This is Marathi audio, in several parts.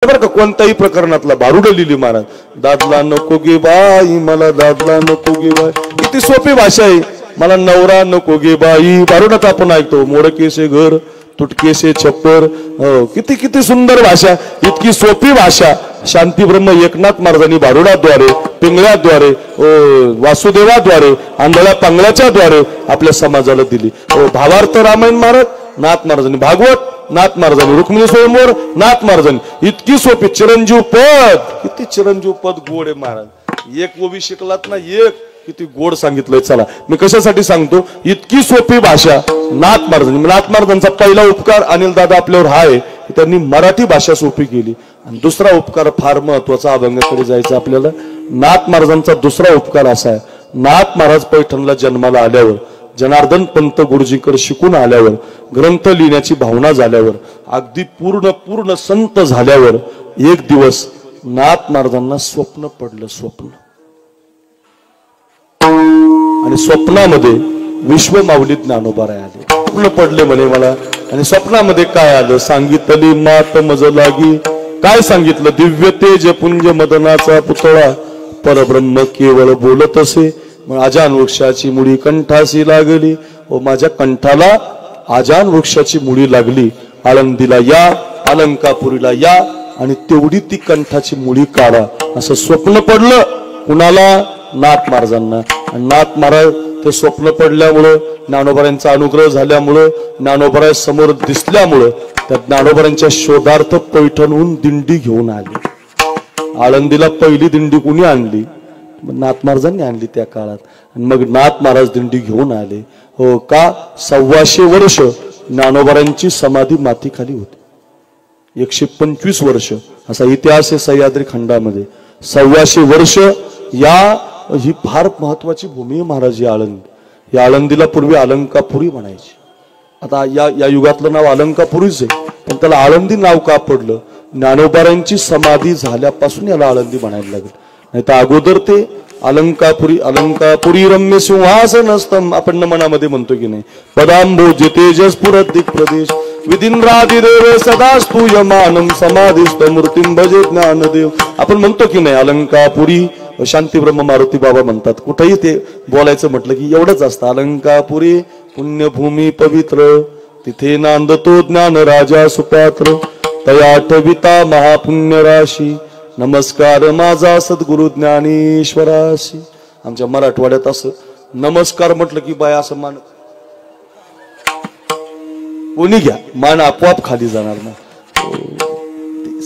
बरं का कोणत्याही प्रकरणातला भारुड लिहिली महाराज. दादला नको गे बाई मला, दादला नको गे बाई. किती सोपी भाषा आहे. मला नवरा नको गे बाई भारुडात आपण ऐकतो. मोडकेसे घर तुटकेसे छप्पर. किती किती सुंदर भाषा, इतकी सोपी भाषा शांती ब्रह्म एकनाथ महाराजांनी भारुडाद्वारे, पिंगळ्याद्वारे, वासुदेवाद्वारे, आंधळ्या पांगळ्याच्या द्वारे आपल्या समाजाला दिली. भावार्थ रामायण महाराज नाथ महाराजांनी, भागवत नाथ महाराजांनी, रुक्मिणी स्वयंवर नाथ महाराजांनी. इतकी सोपी चिरंजीव पद. किती चिरंजीव पद गोड आहे महाराज. एक ओवी शिकलात ना, एक किती गोड सांगितलंय. चला मी कशासाठी सांगतो, इतकी सोपी भाषा नाथ महाराजांनी. नाथ महाराजांचा पहिला उपकार अनिल दादा आपल्यावर हा आहे की त्यांनी मराठी भाषा सोपी केली. आणि दुसरा उपकार फार महत्वाचा, अभंगाकडे जायचं आपल्याला. नाथ महाराजांचा दुसरा उपकार असा आहे, नाथ महाराज पैठणला जन्माला आल्यावर, जनार्दन पंत गुरुजीकर शिकून आल्यावर, ग्रंथ लिहिण्याची भावना झाल्यावर, अगदी पूर्ण संत झाल्यावर एक दिवस नाथ महाराजांना स्वप्न पडलं. स्वप्न आणि स्वप्नामध्ये विश्व माऊली ज्ञानोबाराय आले. स्वप्न पडले म्हणे मला. आणि स्वप्नामध्ये काय आलं, सांगितली मात मज लागी. काय सांगितलं, दिव्य तेज पुंज मदनाचा पुतळा परब्रह्म केवळ बोलत असे. आजान वृक्षाची मुळी कंठासी लागली. व माझ्या कंठाला आजान वृक्षाची मुळी लागली. आळंदीला या, अलंकापुरीला या आणि तेवढी ती कंठाची मुळी काढा, असं स्वप्न पडलं. कुणाला? नाथ महाराजांना. आणि नाथ महाराज ते स्वप्न पडल्यामुळं, ज्ञानोबारांचा अनुग्रह झाल्यामुळं, ज्ञानोबाराय समोर दिसल्यामुळं त्या ज्ञानोबारांच्या शोधार्थ पैठणहून दिंडी घेऊन आले. आळंदीला पहिली दिंडी कुणी आणली? नाथ महाराजांनी आणली त्या काळात. आणि मग नाथ महाराज दिंडी घेऊन आले. हो का? 125 वर्ष ज्ञानोबारांची समाधी मातीखाली होती. 125 वर्ष असा इतिहास आहे सह्याद्री खंडामध्ये. 125 वर्ष ही फार महत्वाची भूमी आहे महाराज. या आळंदी, या आळंदीला पूर्वी अलंकापुरी म्हणायची. आता या युगातलं नाव अलंकापुरीच आहे, पण त्याला आळंदी नाव का पडलं? ज्ञानोबारांची समाधी झाल्यापासून याला आळंदी म्हणायला लागेल. नाही तर अगोदर ते अलंकापुरी. अलंकापुरी रम्य सिंहासनस्तम आपण मनामध्ये म्हणतो की नाही. पदांभोज तेजस पुरदिक प्रदेश विधिंद्रादिदेव सदा स्तूयमानं समाधिस्थ मूर्तिं भजे ज्ञानदेव. आपण म्हणतो की नाही अलंकापुरी. शांती ब्रह्म मारुती बाबा म्हणतात, कुठेही ते बोलायचं म्हटलं की एवढंच असतं. अलंकापुरी पुण्यभूमी पवित्र, तिथे नांदतो ज्ञान राजा सुपात्र. तयाठविता महापुण्य राशी, नमस्कार माझा सद्गुरु ज्ञानेश्वराशी. आमच्या मराठवाड्यात असं नमस्कार म्हटलं की बाय असं मान कोणी घ्या, मान आपोआप खाली जाणार ना.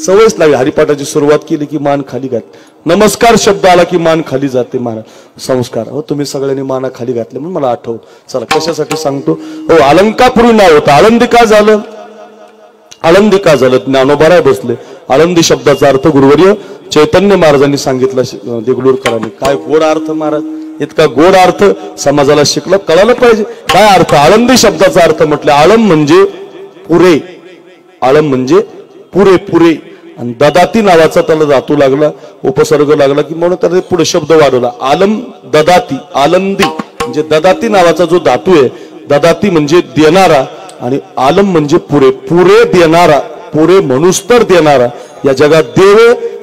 सवयच लागली. हरिपाठाची सुरुवात केली की मान खाली घात. नमस्कार शब्द आला की मान खाली जाते. महाराज संस्कार. हो तुम्ही सगळ्यांनी माना खाली घातले म्हणून मला आठवत. चला कशासाठी सांगतो. हो अलंकापुरी नाव होतं. आळंदी का झालं? आळंदी का झालं? ज्ञानोबाराय बसले. आळंदी शब्दाचा अर्थ गुरुवर्य चैतन्य महाराजांनी सांगितला देगलूरकरांनी. काय गोड अर्थ महाराज. इतका गोड अर्थ समाजाला शिकलं कळायला पाहिजे. काय अर्थ? आळंदी शब्दाचा अर्थ म्हटलं आळम म्हणजे पुरे. आळम म्हणजे पुरे पुरे. आणि ददाती नावाचा त्याला धातू लागला, उपसर्ग लागला की म्हणून त्याला पुढे शब्द वाढवला. आलम ददाती. आलंदी म्हणजे ददाती नावाचा जो धातू आहे. ददाती म्हणजे देणारा आणि आलम म्हणजे पुरे. पुरे देणारा, पुरे म्हणूस्तर देणारा. या जगात देव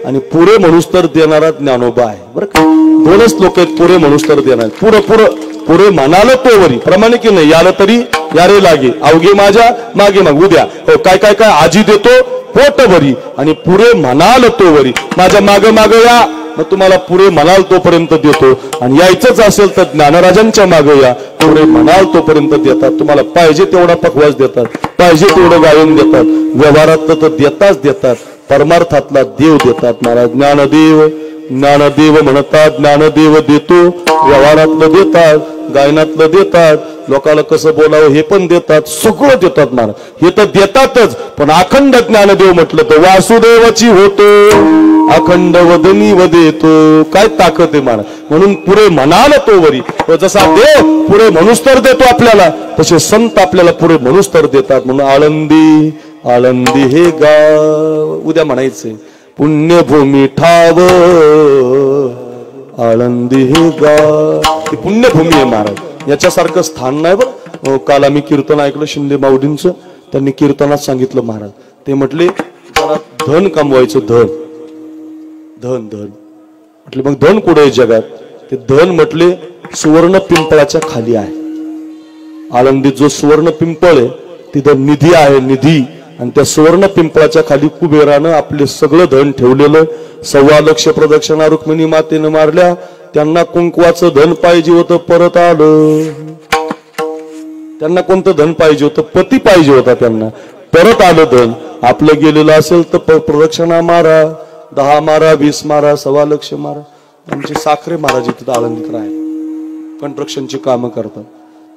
आणि पुरे म्हणूस्तर देणारा ज्ञानोबा आहे. बरं का? दोनच लोक आहेत पुरे म्हणूस्तर देणार. पुरे म्हणाल तोवरी प्रमाणे की नाही. याला तरी यारे लागे, अवघे माझ्या मागे माग उद्या. हो काय काय काय आजी देतो पोटभरी आणि पुरे म्हणाल तोवरी. माझ्या माग माग या, मग तुम्हाला पुरे म्हणाल तोपर्यंत देतो. आणि यायचंच असेल तर ज्ञानराजांच्या मागे या, पुरे म्हणाल तोपर्यंत देतात. तुम्हाला पाहिजे तेवढा पकवास देतात, पाहिजे तेवढं गायन देतात. व्यवहारातलं तर देतात, परमार्थातला देव देतात. महाराज ज्ञानदेव ज्ञानदेव म्हणतात. ज्ञानदेव देतो. व्यवहारातलं देतात, गायनातलं देतात, लोकांना कसं बोलावं हे पण देतात, सगळं देतात महाराज. हे तर देतातच, पण अखंड ज्ञानदेव म्हटलं तर वासुदेवाची होतो, अखंड वदनी वदेतो. काय ताकद आहे महाराज. म्हणून पुरे म्हणाल तोवरी. जसा देव पुरे म्हणूस तर देतो आपल्याला, तसे संत आपल्याला पुरे म्हणूस तर देतात. म्हणून आळंदी आळंदी हे गाव उद्या म्हणायचे. पुण्यभूमी ठाव आळंदी हे गाव. ही पुण्यभूमी आहे महाराज. याच्यासारखं स्थान नाही बरं. काल आम्ही कीर्तन ऐकलं शिंदे माऊलींचं. त्यांनी कीर्तनात सांगितलं महाराज. ते म्हटले मला धन कमवायचं, धन धन धन म्हटले. मग धन कुठे आहे जगात? ते धन म्हटले सुवर्ण पिंपळाच्या खाली आहे. आळंदीत जो सुवर्ण पिंपळ आहे तिथं निधी आहे, निधी. आणि त्या सुवर्ण पिंपळाच्या खाली कुबेरानं आपले सगळं धन ठेवलेलं. 1.25 लाख प्रदक्षिणा रुक्मिणी मातेनं मारल्या. त्यांना कुंकवाचं धन पाहिजे होतं, परत आलं. त्यांना कोणतं धन पाहिजे होतं? पती पाहिजे होता त्यांना, परत आलं धन. आपलं गेलेलं असेल तर प्रदक्षिणा मारा, 10 मारा, 20 मारा, 1.25 लाख मारा. आमचे साखरे महाराज तिथं आळंदीत राहिले, कंस्ट्रक्शनची कामं करतात.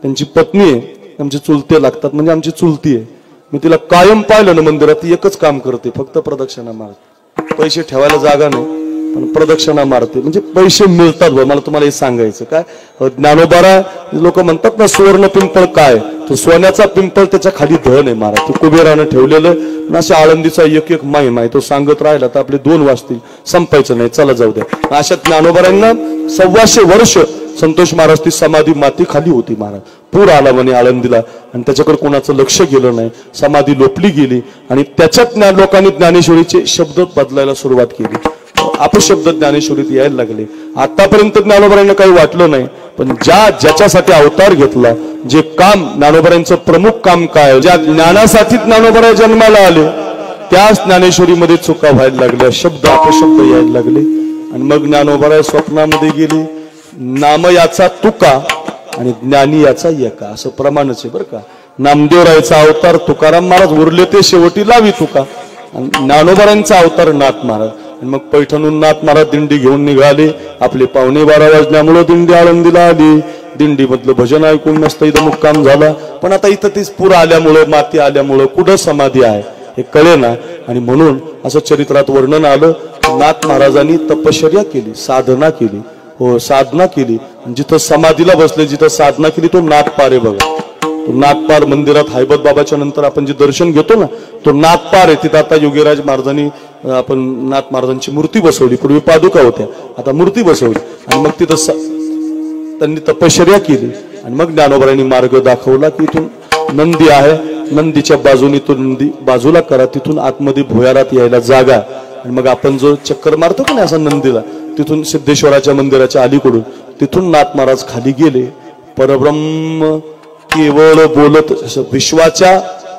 त्यांची पत्नी आहे, आमचे चुलते लागतात, म्हणजे आमची चुलती आहे. मी तिला कायम पाहिलं ना मंदिरात, ती एकच काम करते, फक्त प्रदक्षिणा मारते. पैसे ठेवायला जागा नाही पण प्रदक्षिणा मारते, म्हणजे पैसे मिळतात. मला तुम्हाला हे सांगायचं काय, ज्ञानोबारा लोक म्हणतात ना सुवर्ण पिंपळ काय, तो सोन्याचा पिंपळ, त्याच्या खाली धन आहे महाराज, ते कुबेरानं ठेवलेलं. अशा आळंदीचा एक एक महिमा आहे, तो सांगत राहिला तर आपले 2 वाजतील, संपायचं नाही, चला जाऊ द्या. अशा ज्ञानोबारांना 125 वर्ष संतोष महाराज ती समाधी माती खाली होती महाराज. पूर आला म्हणे आळंदीला आणि त्याच्याकडे कोणाचं लक्ष गेलं नाही, समाधी लोपली गेली. आणि त्याच्यात लोकांनी ज्ञानेश्वरीचे शब्द बदलायला सुरुवात केली, अपशब्द ज्ञानेश्वरीत यायला लागले. आतापर्यंत ज्ञानोबारांना काही वाटलं नाही, पण ज्याच्यासाठी अवतार घेतला, जे काम ज्ञानोबारांचं प्रमुख काम काय, ज्या ज्ञानासाठी ज्ञानोबारा जन्माला आले, त्याच ज्ञानेश्वरीमध्ये चुका व्हायला लागल्या, शब्द अपशब्द यायला लागले. आणि मग ज्ञानोबारा स्वप्नामध्ये गेले. नाम याचा तुका आणि ज्ञानी याचा एका, असं प्रमाणच आहे बरं का. नामदेवरायचा अवतार तुकाराम महाराज, उरले ते शेवटी लावी तुका. आणि ज्ञानोबारांचा अवतार नाथ महाराज. आणि मग पैठणहून नाथ महाराज दिंडी घेऊन निघाले. आपले 11:15 वाजल्यामुळं दिंडी आळंदीला आली. दिंडी मधलं भजन ऐकून मस्त इथं मुक्काम झाला. पण आता इथं तीच पूर आल्यामुळं, माती आल्यामुळं कुठं समाधी आहे हे कळे ना. आणि म्हणून असं चरित्रात वर्णन आलं, नाथ महाराजांनी तपश्चर्या केली, साधना केली. हो, साधना केली. जिथं समाधीला बसले, जिथं साधना केली, तो नाथपार आहे बघा. तो नाथपार मंदिरात हैबत बाबाच्या नंतर आपण जे दर्शन घेतो ना, तो नाथपार आहे. तिथं आता योगीराज महाराजांनी आपण नाथ महाराजांची मूर्ती बसवली. पूर्वी पादुका होत्या, आता मूर्ती बसवली. आणि मग तिथं त्यांनी तपश्चर्या केली. आणि मग ज्ञानोबारांनी मार्ग दाखवला की इथून नंदी आहे, नंदीच्या बाजूने तो नंदी बाजूला करा, तिथून आतमध्ये भुयारात यायला जागा. आणि मग आपण जो चक्कर मारतो की नाही असा नंदीला, तिथून सिद्धेश्वराच्या मंदिराच्या अलीकडून तिथून नाथ महाराज खाली गेले. परब्रह्म केवळ बोलत, विश्वाच्या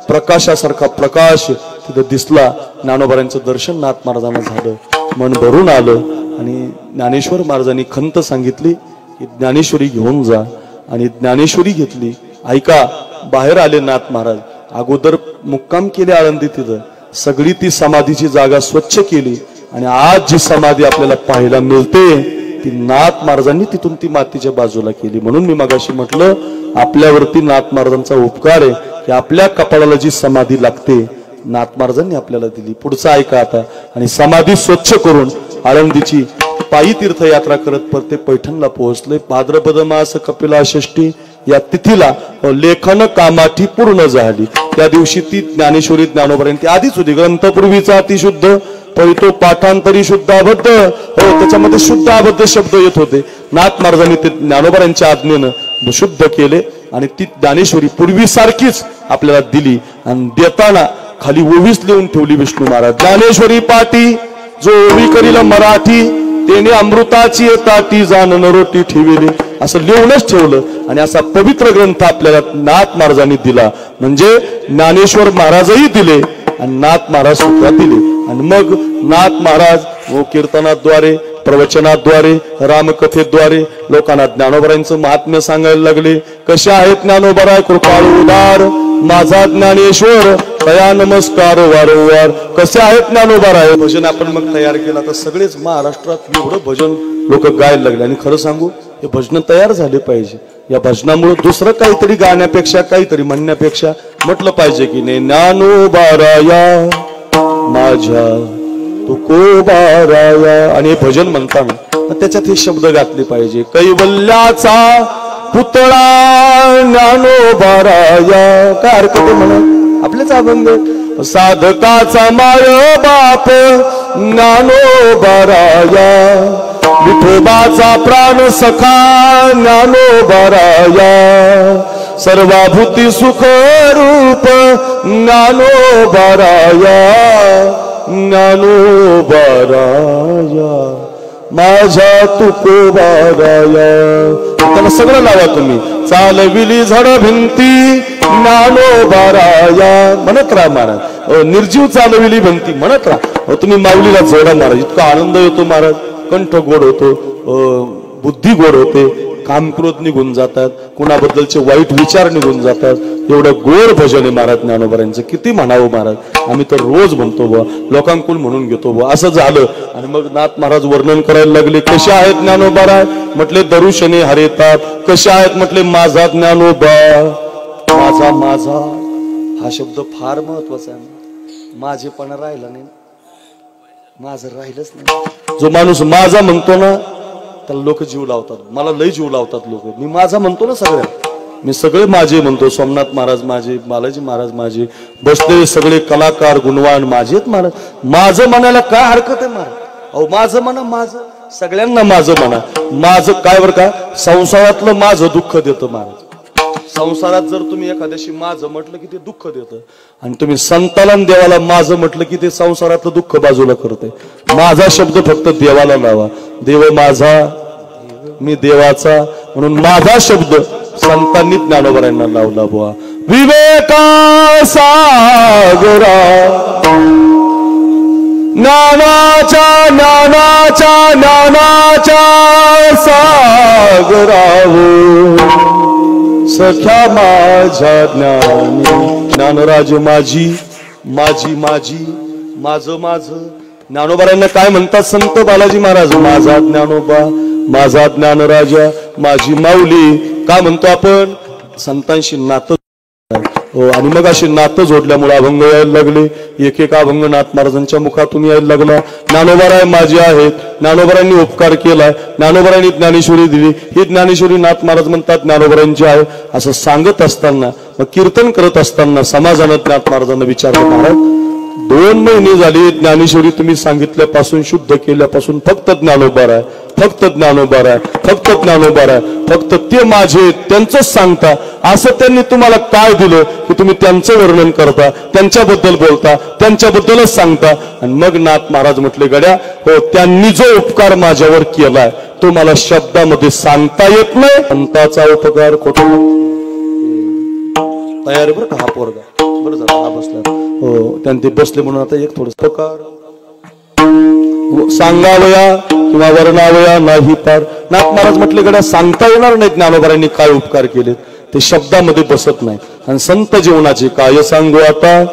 प्रकाशासारखा प्रकाश तिथं दिसला. ज्ञानोबारांचं दर्शन नाथ महाराजांना झालं, मन भरून आलं. आणि ज्ञानेश्वर महाराजांनी खंत सांगितली की ज्ञानेश्वरी घेऊन जा. आणि ज्ञानेश्वरी घेतली. ऐका, बाहेर आले नाथ महाराज, अगोदर मुक्काम केले आळंदी, तिथं सगळी ती समाधीची जागा स्वच्छ केली. आणि आज जी समाधी आपल्याला पाहायला मिळते ती नाथ महाराजांनी तिथून ती मातीच्या बाजूला केली. म्हणून मी मगाशी म्हटलं, आपल्यावरती नाथ महाराजांचा उपकार आहे की आपल्या कपाळाला जी समाधी लागते नाथ महाराजांनी आपल्याला दिली. पुढचं ऐका आता. आणि समाधी स्वच्छ करून आळंदीची पायी तीर्थयात्रा करत परते पैठणला पोहोचले. भाद्रपद मास कपिला षष्ठी या तिथीला लेखन कामाठी पूर्ण झाली. त्या दिवशी ती ज्ञानेश्वरी ज्ञानोबारांची आधीच होती. ग्रंथपूर्वीचा अतिशुद्ध पवितो पाठांतरी शुद्धाबद्ध, हो त्याच्यामध्ये शुद्धाबद्ध शब्द येत होते. नाथ महाराजांनी ते ज्ञानोबारांच्या आज्ञेनं शुद्ध केले आणि ती ज्ञानेश्वरी पूर्वीसारखीच आपल्याला दिली. आणि देताना खाली ओवीच लिहून ठेवली विष्णू महाराज, ज्ञानेश्वरी पाठी जो ओवी करील मराठी, तेने अमृताची ताटी जाणन रोटी ठेवली, असं लिहूनच ठेवलं. आणि असा पवित्र ग्रंथ आपल्याला नाथ महाराजांनी दिला. म्हणजे ज्ञानेश्वर महाराजही दिले आणि नाथ महाराज सुद्धा दिले. आणि मग नाथ महाराज कीर्तनाद्वारे, प्रवचनाद्वारे, रामकथेद्वारे लोकांना ज्ञानोबारांचं महात्म्य सांगायला लागले. कसे आहेत ज्ञानोबाराय कृपाळू उदार, माझा ज्ञानेश्वर तया नमस्कार वारंवार. कसे आहेत ज्ञानोबाराय. भजन आपण मग तयार केला तर सगळेच महाराष्ट्रात एवढं भजन लोक गायला लागले. आणि खरं सांगू, हे भजन तयार झाले पाहिजे. या भजनामुळे दुसरं काहीतरी गाण्यापेक्षा, काहीतरी म्हणण्यापेक्षा म्हटलं पाहिजे की नाही, ज्ञानोबाराया माझ्या तुकोबाराया. आणि हे भजन म्हणताना त्याच्यात हे शब्द घातले पाहिजे. कैवल्याचा पुतळा ज्ञानोबाराया, काय हरकत आहे म्हणा, आपलेच अभंग. साधकाचा माय बाप ज्ञानोबाराया, विठोबाचा प्राण सखा ज्ञानोबाराया, सर्वाभूती सुख रूप ज्ञानोबाराया, ज्ञानोबाराया माझ्या तुकोबाराया. त्याला सगळं लावा तुम्ही. चालविली झाड भिंती ज्ञानोबाराया म्हणत राहा महाराज. निर्जीव चालविली भिंती म्हणत राहा. तुम्ही माऊलीला जोडा महाराज. इतका आनंद येतो महाराज. कंठ गोड होतो, बुद्धी गोड होते, कामक्रोध निघून जातात, कुणाबद्दलचे वाईट विचार निघून जातात. एवढं गोड भजन आहे महाराज ज्ञानोबारांचं. किती म्हणावं महाराज. आम्ही तर रोज म्हणतो बुवा, लोकांकडून म्हणून घेतो बुवा. असं झालं आणि मग नाथ महाराज वर्णन करायला लागले. कसे आहेत ज्ञानोबा? म्हटले दरुशने हरेतात. कसे आहेत म्हटले माझा ज्ञानोबा. माझा माझा हा शब्द फार महत्वाचा आहे. माझेपणा राहिला नाही, माझं राहिलंच नाही. जो माणूस माझा म्हणतो ना त्याला लोक जीव लावतात. मला लय जीव लावतात लोक. मी माझा म्हणतो ना सगळ्या, मी सगळे माझे म्हणतो. सोमनाथ महाराज माझे, बालाजी महाराज माझे, बसलेले सगळे कलाकार गुणवान माझेच महाराज. माझं म्हणायला काय हरकत आहे महाराज? अहो माझं म्हणा, माझं सगळ्यांना माझं म्हणा. माझं काय बरं का, संसारातलं माझं दुःख देतं महाराज. संसारात जर तुम्ही एखाद्याशी माझं म्हटलं की ते दुःख देतं, आणि तुम्ही संताला देवाला माझं म्हटलं की ते संसारातलं दुःख बाजूला करते. माझा शब्द फक्त देवाला लावा. देव माझा, मी देवाचा, म्हणून माझा शब्द संतांनी ज्ञानोबारांना लावला बुवा. विवेका सागरा ज्ञानाच्या ज्ञानाच्या ज्ञानाच्या सागरावो सख्या माझ्या ज्ञानी. ज्ञानराज माझी माझी माझी माझं माझं. ज्ञानोबारांना काय म्हणतात संत बालाजी महाराज? माझा ज्ञानोबा, माझा ज्ञानराजा, माझी माऊली. का म्हणतो आपण? संतांशी नातं. आणि मग असे नातं जोडल्यामुळे अभंग यायला लागले. एक एक अभंग नाथ महाराजांच्या मुखातून यायला लागला. ज्ञानोबाराय माझे आहेत. ज्ञानोबारांनी उपकार केलाय. ज्ञानोबारांनी ज्ञानेश्वरी दिली. ही ज्ञानेश्वरी नाथ महाराज म्हणतात ज्ञानोबारांची आहे. असं सांगत असताना, मग कीर्तन करत असताना समाजानं नाथ महाराजांना विचारलं, महाराज 2 महिने झाले ज्ञानेश्वरी तुम्ही सांगितल्यापासून, शुद्ध केल्यापासून फक्त ज्ञानोबाराय, फक्त ज्ञानोबाराय, फक्त ज्ञानोबाराय, फक्त ते माझे, त्यांचंच सांगता. असं त्यांनी तुम्हाला काय दिलं की तुम्ही त्यांचं वर्णन करता, त्यांच्याबद्दल बोलता, त्यांच्याबद्दलच सांगता? आणि मग नाथ महाराज म्हटले, गड्या हो, त्यांनी जो उपकार माझ्यावर केलाय तो मला शब्दामध्ये सांगता येत नाही. संताचा उपकार खोटं तयार बरं का हा पोरगा. बरं झालं हा बसला. हो त्यांनी बसले म्हणून आता एक थोडं उपकार सांगावया किंवा वर्णावया नाही पार. नाथ महाराज म्हटले, गड्या सांगता येणार नाही ज्ञानोबारांनी काय उपकार केलेत, ते शब्दामध्ये बसत नाही. आणि संत जीवनाचे काय सांगू आता,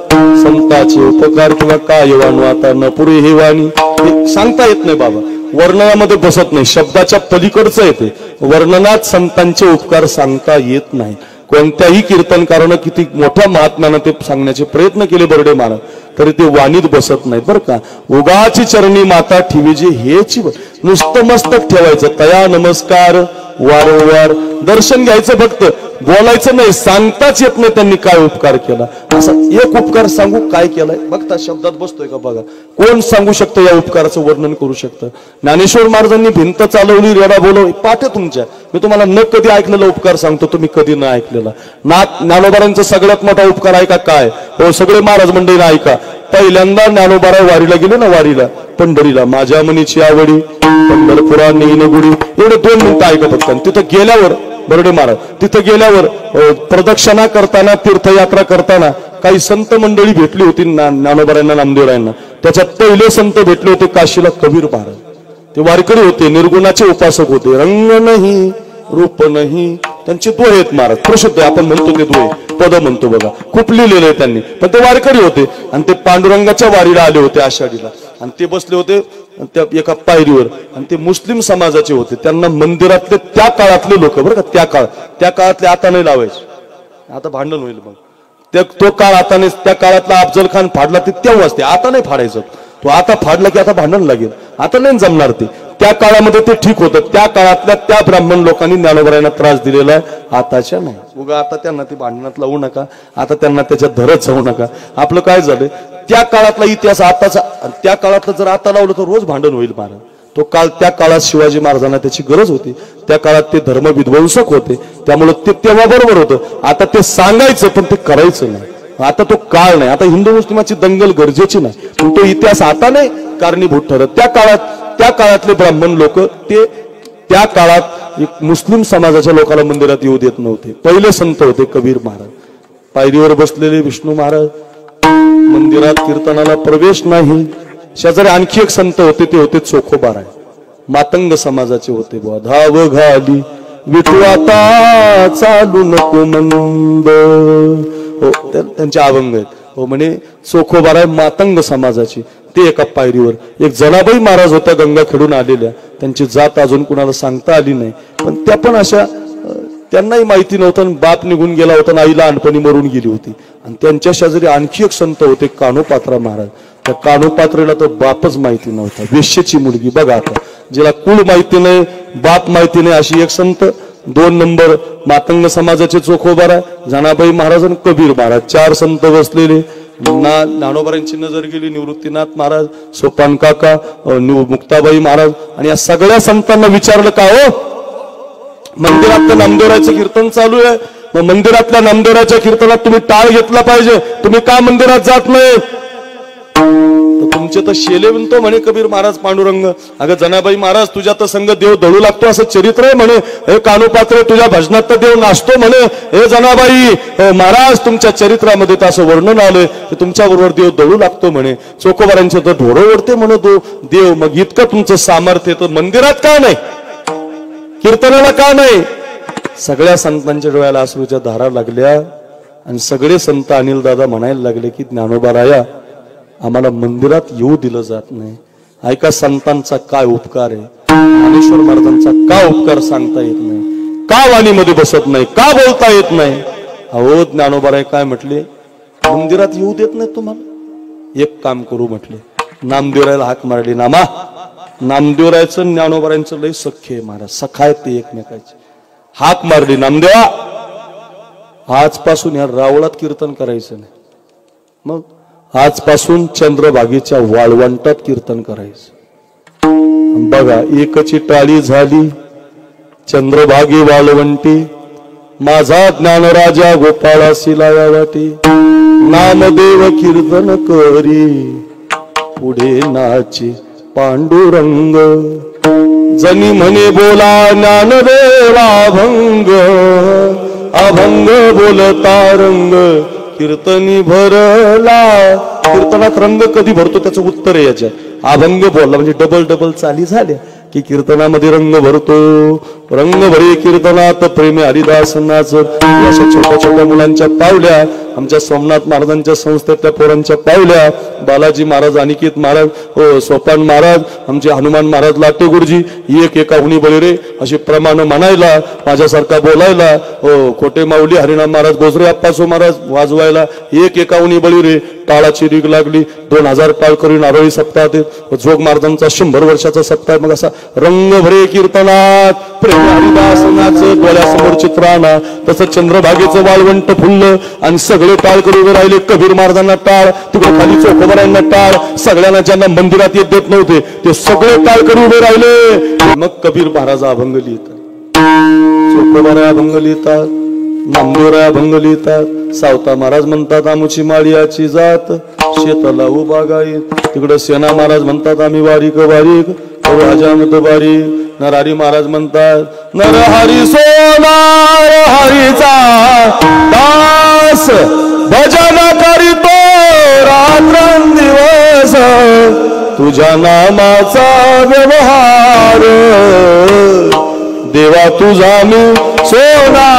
संताचे उपकार किंवा काय वाणू आता, न पुरे हे वाणी. हे सांगता येत नाही बाबा, वर्णनामध्ये बसत नाही, शब्दाच्या पलीकडचं येते. वर्णनात संतांचे उपकार सांगता येत नाही. कोणत्याही कीर्तनकारानं किती मोठ्या महात्म्यानं ते सांगण्याचे प्रयत्न केले बर्डे महाराज, तरी ते वाणीत बसत नाहीत बरं का. उगाची चरणी माता ठेवीजी हेच नुसतं मस्तक ठेवायचं, तया नमस्कार वारंवार दर्शन घ्यायचं, फक्त बोलायचं नाही. सांगताच येत नाही त्यांनी काय उपकार केला. असा एक उपकार सांगू काय केलाय बघता, शब्दात बसतोय का बघा. कोण सांगू शकतं या उपकाराचं वर्णन करू शकतं? ज्ञानेश्वर महाराजांनी भिंत चालवली, रेडा बोलवली, पाठ तुमच्या. मी तुम्हाला न कधी ऐकलेला उपकार सांगतो, तुम्ही कधी न ऐकलेला. ज्ञानोबारांचा सगळ्यात मोठा उपकार ऐका काय हो, सगळे महाराज मंडळीला ऐका. पहिल्यांदा ज्ञानोबाराय वारीला गेले ना, वारीला पंढरीला, माझ्या मनीची आवडी पंढरपुरा नेईन गुडी. एवढे 2 मिनिटं ऐका फक्त. तिथं गेल्यावर बर्डे महाराज, तिथं गेल्यावर प्रदक्षिणा करताना, तीर्थयात्रा करताना काही संत मंडळी भेटली होती ज्ञानोबारांना, नामदेवरायांना. त्याच्यात पहिले संत भेटले होते काशीला कबीर महाराज. ते वारकरी होते, निर्गुणाचे उपासक होते. रंग नाही रूप नाही, त्यांचे दोहे आहेत महाराज, प्रसिद्ध आपण म्हणतो ते दोहे, पद म्हणतो बघा, खूप लिहिलेले आहे त्यांनी. पण ते वारकरी होते आणि ते पांडुरंगाच्या वारीला आले होते आषाढीला. आणि ते बसले होते त्या एका पायरीवर, आणि ते मुस्लिम समाजाचे होते. त्यांना मंदिरातले त्या काळातले लोक बरं का, त्या काळातले आता नाही लावायचे, आता भांडण होईल मग. तो काळ आता नाही. त्या काळातला अफजल खान फाडला ते तेव्हाच, ते आता नाही फाडायचं. तो आता फाडला की आता भांडण लागेल, आता नाही जमणार ते. त्या काळामध्ये ते ठीक होतं. त्या काळातल्या त्या ब्राह्मण लोकांनी ज्ञानोबारायांना त्रास दिलेला आहे, आताच्या नाही. उगा आता त्यांना ती भांडणात लावू नका, आता त्यांना त्याच्यात धरत जाऊ नका. आपलं काय झालं, त्या काळातला इतिहास आताचा, त्या काळातलं जर आता लावलं तर रोज भांडण होईल महाराज. तो काळ, त्या काळात शिवाजी महाराजांना त्याची गरज होती. त्या काळात ते धर्म विध्वंसक होते, त्यामुळे ते तेव्हा बरोबर होतं. आता ते सांगायचं पण ते करायचं नाही. आता तो काळ नाही, आता हिंदू मुस्लिमाची दंगल गरजेची नाही, पण तो इतिहास आता नाही कारणीभूत ठरत. त्या काळातले ब्राह्मण लोक ते त्या काळात मुस्लिम समाजाच्या लोकांना मंदिरात येऊ देत नव्हते. पहिले संत होते कबीर महाराज, पायरीवर बसलेले विष्णू महाराज, मंदिरात कीर्तनाला प्रवेश नाही. शेजारी आणखी एक संत होते, ते होते चोखोबाराय, मातंग समाजाचे होते. बुवा धाव घाली विठू आता चालू नको मंद, हो त्यांचे अभंग आहेत. हो म्हणे चोखोबाराय मातंग समाजाची, ते एका पायरीवर. एक जनाबाई महाराज होत्या गंगाखेडून आलेल्या, त्यांची जात अजून कुणाला सांगता आली नाही, पण त्या पण अशा त्यांनाही माहिती नव्हतं, बाप निघून गेला होता, आई लहानपणी मरून गेली होती. आणि त्यांच्या शेजारी आणखी एक संत होते कान्होपात्रा महाराज. त्या कान्होपात्रेला तर बापच माहिती नव्हता, वेश्येची मुलगी. बघा आता, जिला कुळ माहिती नाही, बाप माहिती नाही, अशी एक संत. 2 नंबर मातंग समाजाचे चोखोबाराय, जनाबाई महाराज आणि कबीर महाराज, 4 संत बसलेले. ज्ञानोबारांची नजर गेली, निवृत्तीनाथ महाराज, सोपान काका, मुक्ताबाई महाराज. आणि या सगळ्या संतांना विचारलं, का हो मंदिरातलं नामदेवरायचं कीर्तन चालू आहे, मग मंदिरातल्या नामदेवरायच्या कीर्तनात तुम्ही टाळ घेतला पाहिजे, तुम्ही का मंदिरात जात नाही? तुमचे तर शेले म्हणतो म्हणे कबीर महाराज पांडुरंग. अगं जनाबाई महाराज, तुझ्या तर संग देव दळू लागतो असं चरित्र आहे म्हणे. हे कान्होपात्रे, तुझ्या भजनात तर देव नाचतो म्हणे. हे जनाबाई महाराज, तुमच्या चरित्रामध्ये तर असं वर्णन आलंय की तुमच्या बरोबर देव दळू लागतो म्हणे. चोखोबारांचे तर ढोरं ओढते म्हणे तो देव. मग इतकं तुमचं सामर्थ्य तर मंदिरात का नाही, कीर्तनाला का नाही? सगळ्या संतांच्या डोळ्याला अश्रूच्या धारा लागल्या आणि सगळे संत अनिल दादा म्हणायला लागले की ज्ञानोबाराया, आम्हाला मंदिरात येऊ दिलं जात नाही. ऐका संतांचा काय उपकार आहे, ज्ञानेश्वर महाराजांचा का उपकार सांगता येत नाही, का वाणीमध्ये बसत नाही, का बोलता येत नाही? अहो ज्ञानोबाराय काय म्हटले, मंदिरात येऊ देत नाही तुम्हाला, एक काम करू म्हटले. नामदेवरायला हाक मारली. नामा, नामदेवरायचं ज्ञानोबारायचं लय सख्य आहे महाराज, सखा आहेत ते एकमेकाचे. हाक मारली, नामदेवा आजपासून या रावळात कीर्तन करायचं नाही, मग आजपासून चंद्रभागेच्या वाळवंटात कीर्तन करायचं. बघा, एकची टाळी झाली, चंद्रभागी वाळवंटी, माझा ज्ञानराजा गोपाळासी लाया वाटी, नामदेव कीर्तन करी पुढे नाची पांडुरंग, जनी म्हणे बोला ज्ञानदेवा अभंग, अभंग बोलता रंग कीर्तनी भरला. कीर्तनात रंग कधी भरतो त्याचं उत्तर आहे याच्यात. अभंग बोलला म्हणजे डबल डबल चाली झाल्या की कीर्तनामध्ये रंग भरतो. रंग भरे कीर्तनात प्रेमी हरिदास नाच. अशा छोट्या छोट्या मुलांच्या पावल्या, आमच्या सोमनाथ महाराजांच्या संस्थेतल्या पोरांच्या पावल्या, बालाजी महाराज, अनिकेत महाराज, सोपान महाराज, आमचे हनुमान महाराज लाटे गुरुजी, एक एकाहुनी बळी रे अशी प्रमाण म्हणायला, माझ्यासारखा बोलायला, खोटे माऊली हरिनाम महाराज, गोजरे अप्पासो महाराज वाजवायला, एक एकाहुनी बळी रे. टाळाची रीग लागली. 2000 टाळ करून नारळी सप्ताह, जोग महाराजांचा 100 वर्षाचा सप्ताह. मग असा रंग भरे कीर्तनात प्रेम हरिदास नाच, डोळ्यासमोर चित्राना. तसं चंद्रभागेचं वाळवंट फुललं आणि सगळे टाळ करून उभे राहिले. कबीर महाराजांना टाळ, तिकडे खाली चोखोबारायांना टाळ, सगळ्यांना ज्यांना मंदिरात येत देत नव्हते ते सगळे टाळ करून उभे राहिले. मग कबीर महाराज अभंग लिहितात, चोखोबाराय अभंग लिहितात, नामदेवराय अभंग लिहितात. सावता महाराज म्हणतात आमुची माळियाची जात, शेताला उभा गाई. तिकडे सेना महाराज म्हणतात आम्ही वारीक वारीक, राजामत बारीक. नरहरी महाराज म्हणतात नरहरी सोनार हरीचा दास, भजन करीतो रात्रंदिवस, तुझ्या नामाचा व्यवहार, देवा तुझा मी सोनार.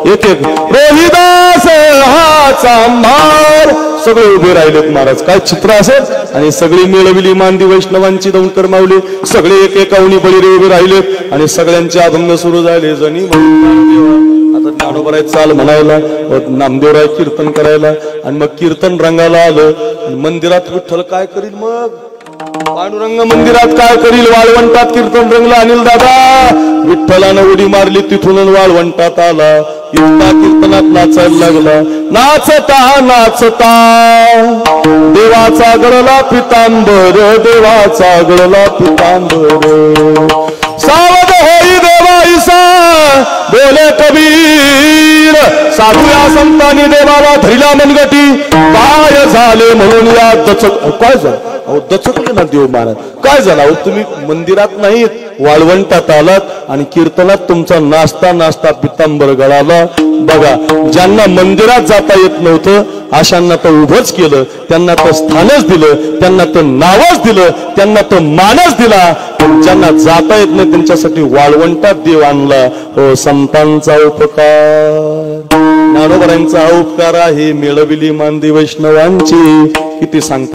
एक एक रोहिदास हाचा मार. सगळे उभे राहिलेत महाराज, काय चित्र असेल. आणि सगळी मिळविली मांदी वैष्णवांची दौंडकर माऊली, सगळे एक एकावणी बळीरे उभे राहिलेत आणि सगळ्यांचे अभंग सुरू झाले. जणी आता ज्ञानोबाराय चाल म्हणायला, नामदेवराय कीर्तन करायला. आणि मग कीर्तन रंगाला आलं. मंदिरात विठ्ठल काय करील, मग पांडुरंग मंदिरात काय करील. वाळवंटात कीर्तन रंगला. अनिल दादा विठ्ठलानं उडी मारली, तिथून वाळवंटात आला. इतका कीर्तनात नाचायला लागला. नाचता नाचता देवाचा गळला पितांबर, देवाचा गळला पितांबर. सावध होई देवाईसा बोले कबीर, साधू या संतांनी देवाला धरिला मनगटी, काय झाले म्हणून या काय झालं अहो दचकले ना देव महाराज, काय झालं अहो तुम्ही मंदिरात नाहीत वाळवंटात आलात आणि कीर्तनात तुमचा नाचता नाचता पितांबर गळाला. बघा ज्यांना मंदिरात जाता येत नव्हतं अशांना तर उभंच केलं, त्यांना तर स्थानच दिलं, त्यांना तर नावच दिलं, त्यांना तर मानच दिला. ज्यांना जाता येत नाही त्यांच्यासाठी वाळवंटात देव आणला. हो संतांचा उपकार, ज्ञानोबांचा उपकार आहे मिळविली मानदी वैष्णवांची, किती सांगता